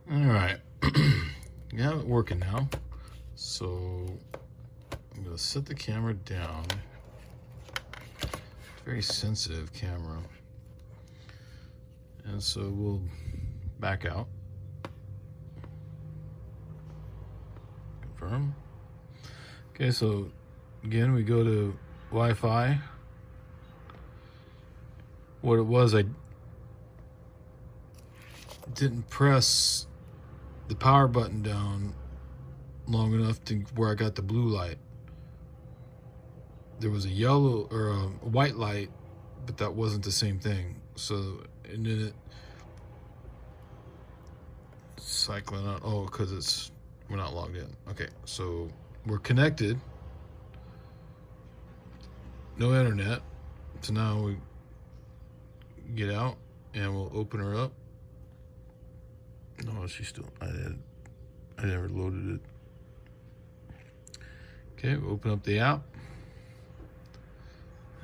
All right, we have it working now. So I'm gonna set the camera down. It's a very sensitive camera. And so we'll back out. Confirm. Okay, so again, we go to Wi-Fi. What it was, I didn't press the power button down long enough to where I got the blue light. There was a yellow or a white light, but that wasn't the same thing. So, and then it cycling out. Oh, because we're not logged in. Okay, so we're connected. No internet. So now we get out and we'll open her up. No, she's still. I never loaded it. Okay, we open up the app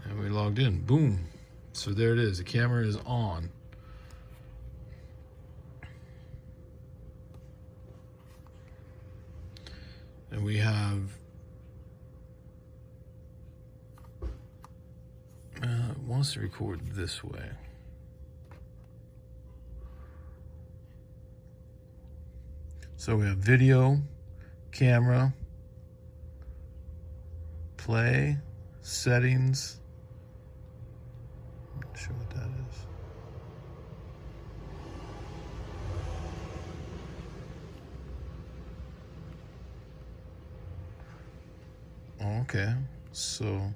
and we logged in. Boom. So there it is. The camera is on. And we have it wants to record this way. So we have video, camera, play, settings. I'm not sure what that is. Okay, so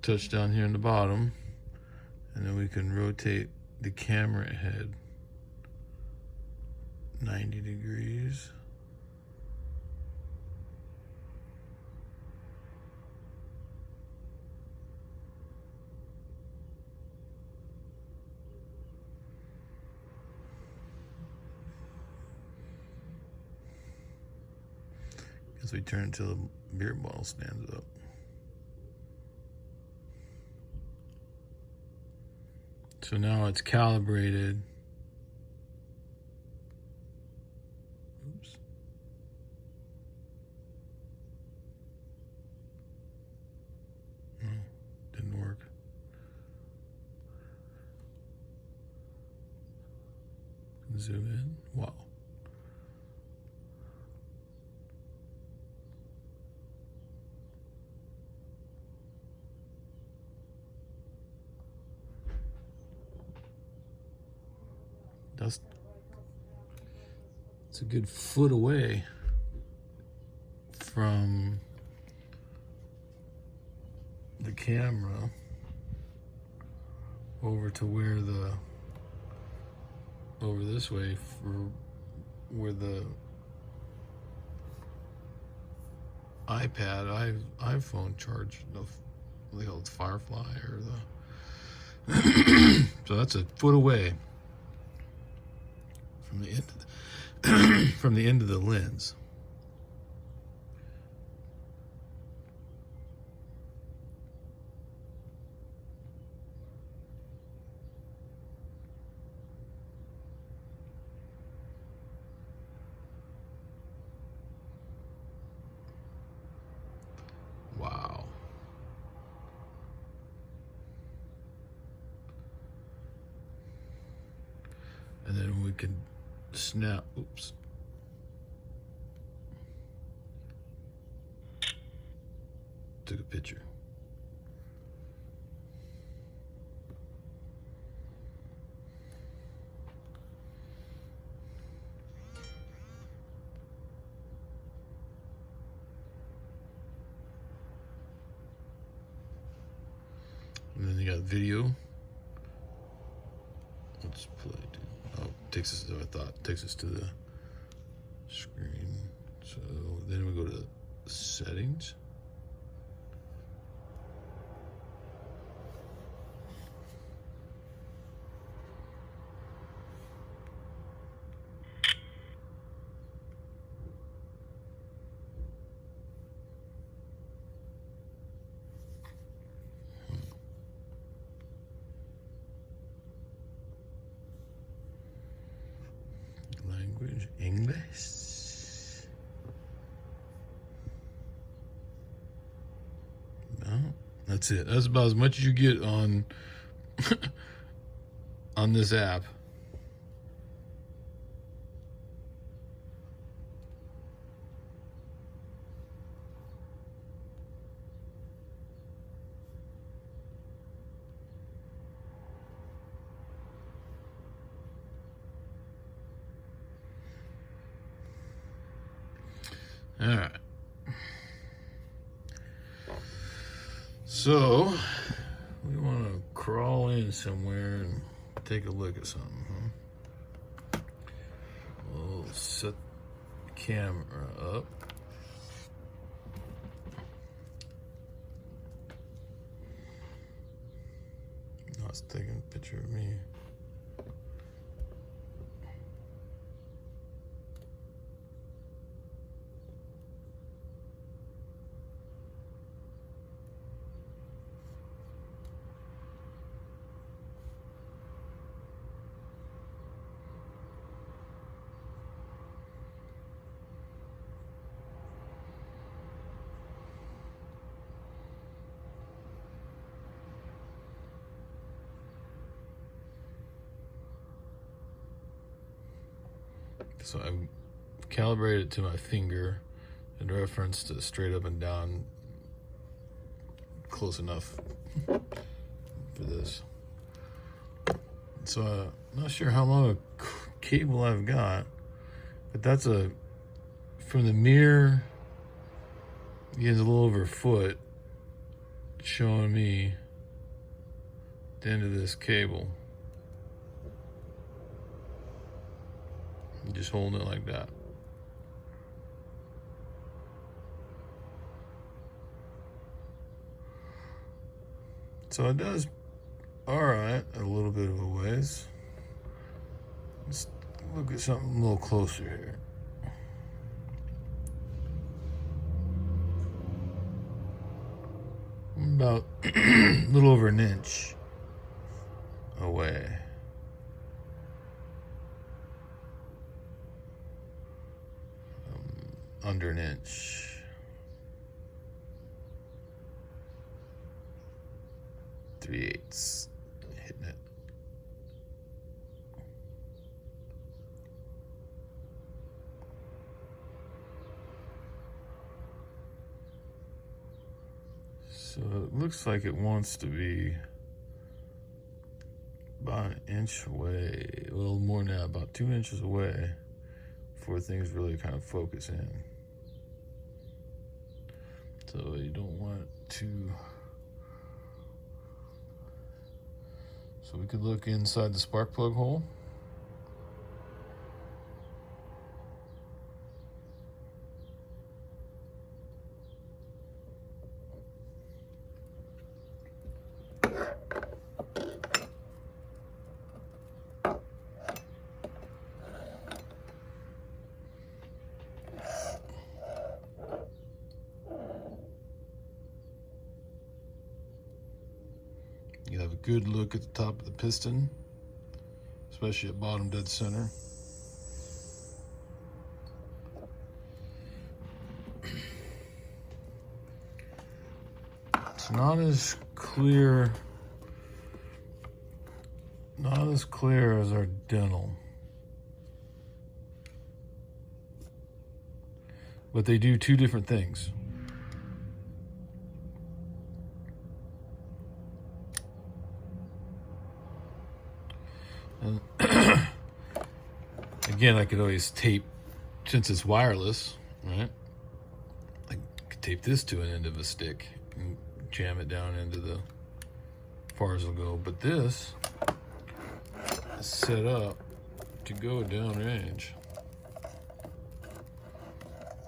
touch down here in the bottom, and then we can rotate the camera head 90 degrees. As we turn until the beer bottle stands up. So now it's calibrated. Oops. No, didn't work. Zoom in. Wow. It's a good foot away from the camera over to where over this way for where the iPhone charge, they call it Firefly or the so that's a foot away from the end of from the end of the lens. Wow. And then we can snap, oops. Took a picture. And then you got video. Let's play. Oh, takes us to, I thought, takes us to the screen. So then we go to settings. That's it. That's about as much as you get on on this app. All right. So we want to crawl in somewhere and take a look at something, huh? We'll set the camera up. Now it's taking a picture of me. So I calibrated it to my finger in reference to straight up and down, close enough for this. So I'm not sure how long a cable I've got, but that's from the mirror, again, it's a little over a foot, showing me the end of this cable. Just holding it like that. So it does all right, a little bit of a ways. Let's look at something a little closer here. About a little over an inch away. Under an inch. 3/8 hitting it. So it looks like it wants to be about an inch away, a little more now, about 2 inches away before things really kind of focus in. So you don't want it to. So we could look inside the spark plug hole. You have a good look at the top of the piston, especially at bottom dead center. It's not as clear as our dental, but they do two different things. And again, I could always tape, since it's wireless, right? I could tape this to an end of a stick and jam it down into the, as far as it'll go. But this is set up to go downrange.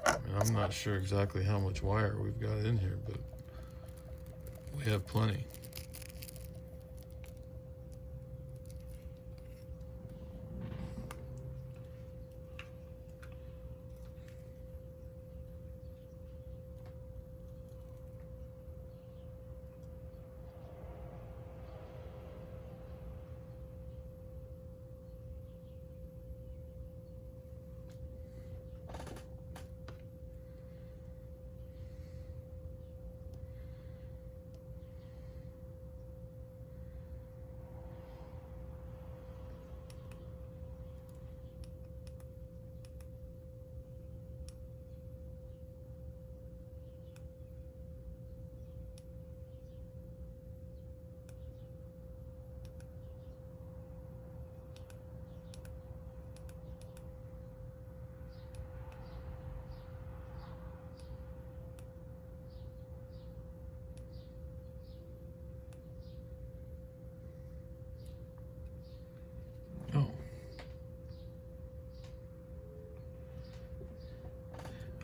I'm not sure exactly how much wire we've got in here, but we have plenty.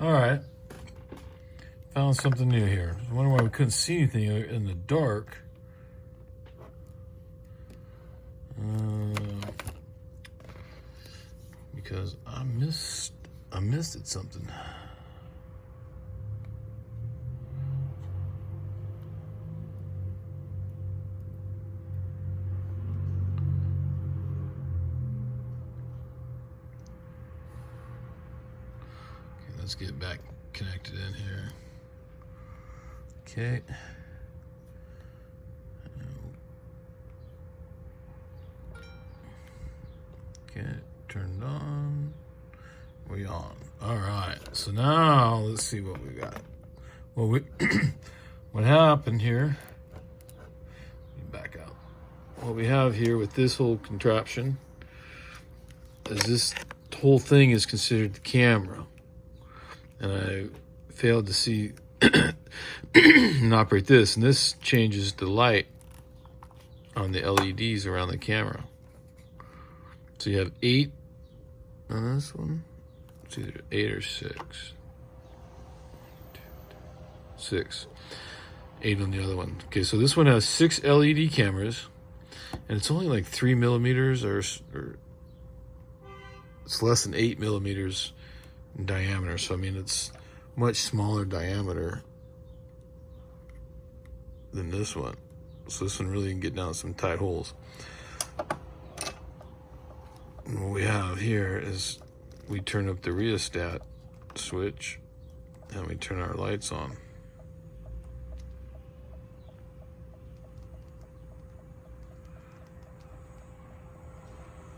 All right. Found something new here. I wonder why we couldn't see anything in the dark. Because I missed it something. Okay, let's get back connected in here. Okay. Okay, turned on. We on. All right. So now let's see what we got. Well, what happened here? Let me back out. What we have here with this whole contraption is this whole thing is considered the camera, and I failed to see and operate this, and this changes the light on the LEDs around the camera. So you have 8 on this one. It's either 8 or 6. 6. 8 on the other one. Okay, so this one has 6 LED cameras, and it's only like 3 millimeters, or it's less than 8 millimeters in diameter. So I mean, it's much smaller diameter than this one. So this one really can get down some tight holes. And what we have here is we turn up the rheostat switch and we turn our lights on.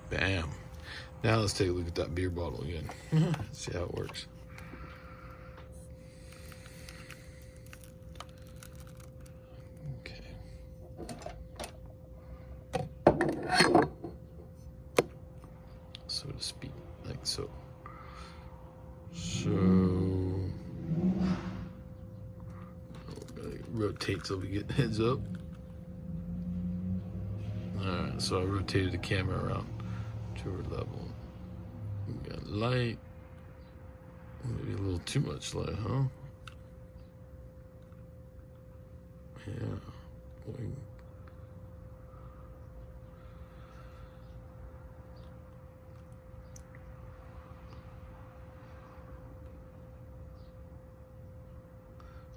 Bam. Now let's take a look at that beer bottle again. See how it works. So to speak, like so. So, gotta rotate so we get heads up. Alright, so I rotated the camera around to our level. We got light. Maybe a little too much light, huh? Yeah. Boing.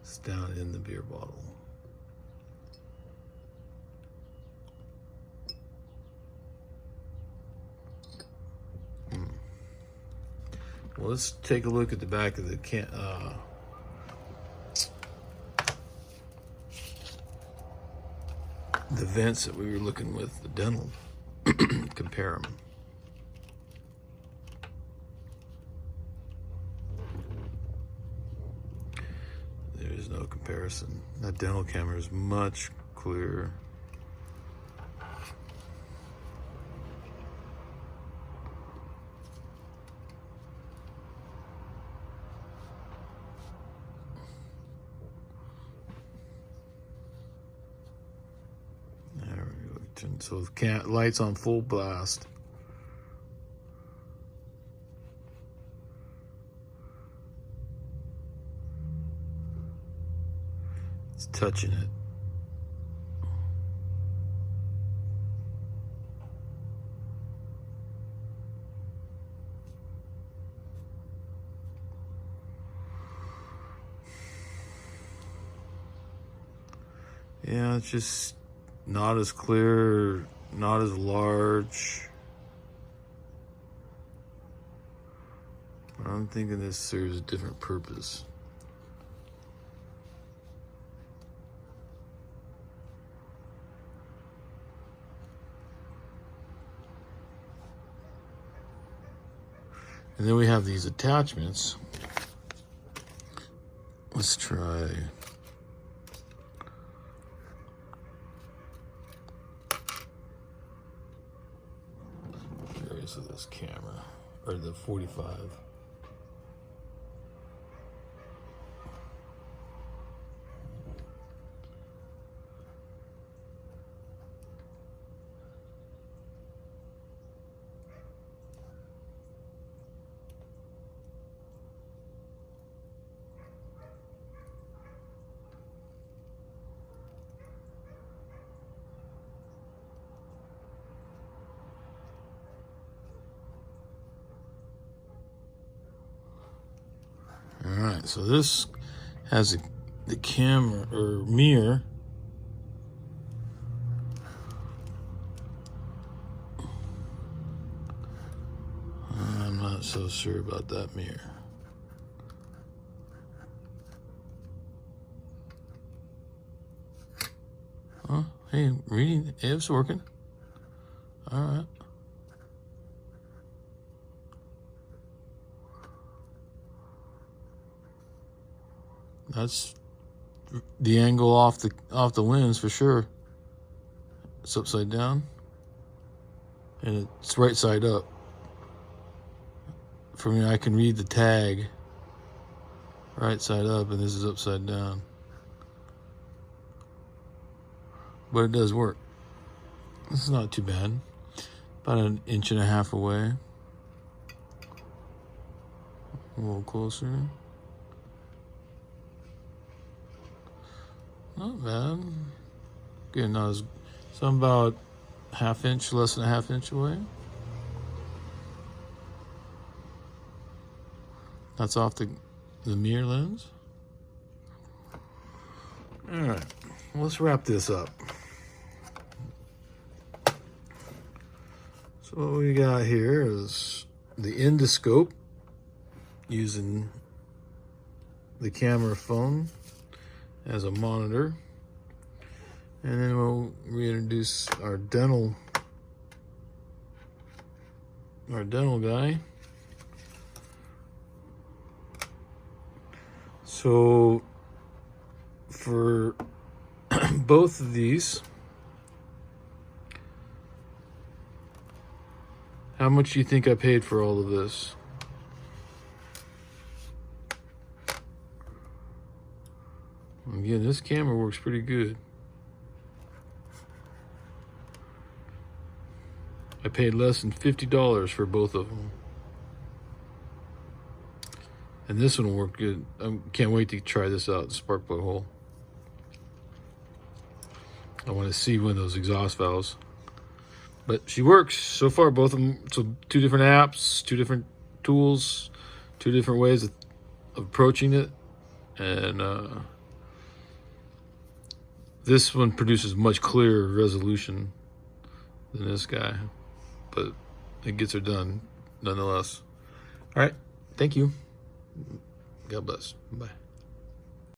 It's down in the beer bottle. Well, let's take a look at the back of the vents that we were looking with, the dental. Compare them. There is no comparison. That dental camera is much clearer. There we go. So the lights on full blast. It's touching it. Yeah, it's just not as clear, not as large. But I'm thinking this serves a different purpose. And then we have these attachments. Let's try. Areas of this camera, or the 45. right, so this has the camera or mirror. I'm not so sure about that mirror. Oh, hey, reading, it's working. All right. That's the angle off the lens for sure. It's upside down, and it's right side up. For me, I can read the tag right side up, and this is upside down. But it does work. This is not too bad. About 1.5 inches away. A little closer. Not bad. Again, not as, so I'm about 1/2 inch, less than 1/2 inch away. That's off the mirror lens. All right, let's wrap this up. So what we got here is the endoscope using the camera phone as a monitor. And then we'll reintroduce our dental guy. So for both of these, how much do you think I paid for all of this? Again, this camera works pretty good. I paid less than $50 for both of them. And this one will work good. I can't wait to try this out, the spark plug hole. I want to see one of those exhaust valves. But she works so far, both of them. So 2 different apps, 2 different tools, 2 different ways of approaching it. And this one produces much clearer resolution than this guy, but it gets her done nonetheless. All right, thank you. God bless. Bye.